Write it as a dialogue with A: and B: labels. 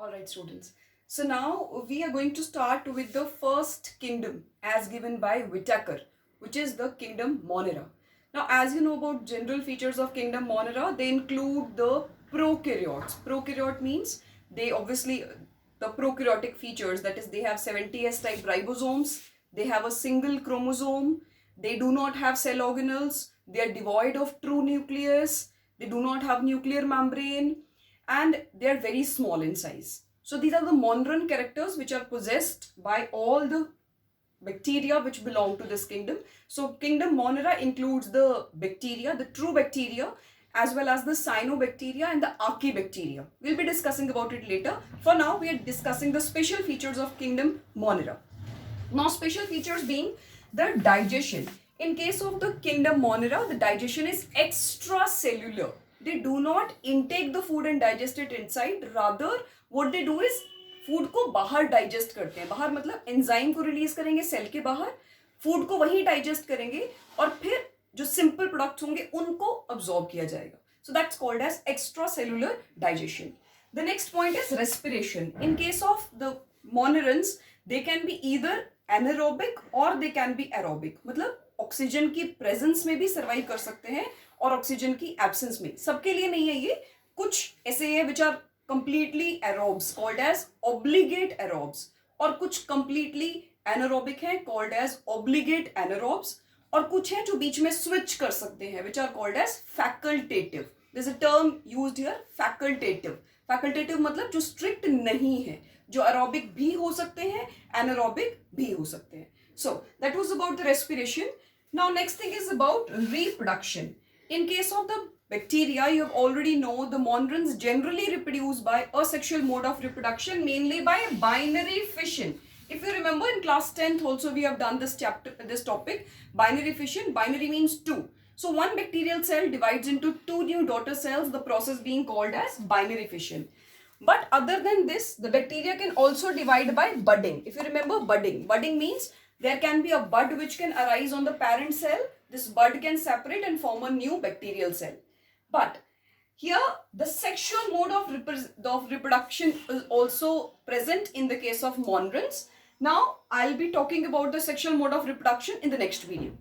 A: Alright students, so now we are going to start with the first kingdom as given by Whitaker, which is the kingdom Monera. Now as you know about general features of kingdom Monera, they include the prokaryotes. Prokaryote means they obviously, the prokaryotic features, that is they have 70S type ribosomes, they have a single chromosome, they do not have cell organelles, they are devoid of true nucleus, they do not have nuclear membrane, and they are very small in size. So these are the Monran characters which are possessed by all the bacteria which belong to this kingdom. So kingdom Monera includes the bacteria, the true bacteria, as well as the cyanobacteria and the archaebacteria. We'll be discussing about it later. For now, we are discussing the special features of kingdom Monera. Now, special features being the digestion. In case of the kingdom Monera, the digestion is extracellular. They do not intake the food and digest it inside. Rather, what they do is food को बाहर digest करते हैं. बाहर मतलब enzyme को release करेंगे cell के बाहर, फूड को वहीं डाइजेस्ट करेंगे और फिर जो सिंपल प्रोडक्ट्स होंगे उनको अब्सॉर्ब किया जाएगा. So that's called as extracellular digestion. The next point is respiration. In case of the monerans, they can be either anaerobic or they can be aerobic. मतलब ऑक्सीजन की प्रेजेंस में भी survive कर सकते हैं और ऑक्सीजन की एब्सेंस में. सबके लिए नहीं है ये, कुछ ऐसे है which are completely aerobes called as obligate aerobes और कुछ completely anaerobic हैं called as obligate anaerobes और कुछ हैं जो बीच में switch कर सकते हैं which are called as facultative. There's a term used here, facultative. Facultative मतलब जो strict नहीं है, जो aerobic भी हो सकते हैं, anaerobic भी हो सकते हैं. So that was about the respiration. Now next thing is about reproduction. In case of the bacteria, you have already know the monarans generally reproduce by asexual mode of reproduction, mainly by binary fission. If you remember in class 10th also we have done this topic, binary fission. Binary means two. So one bacterial cell divides into two new daughter cells, the process being called as binary fission. But other than this, the bacteria can also divide by budding. If you remember budding means there can be a bud which can arise on the parent cell. This bud can separate and form a new bacterial cell. But here the sexual mode of reproduction is also present in the case of monarans. Now I'll be talking about the sexual mode of reproduction in the next video.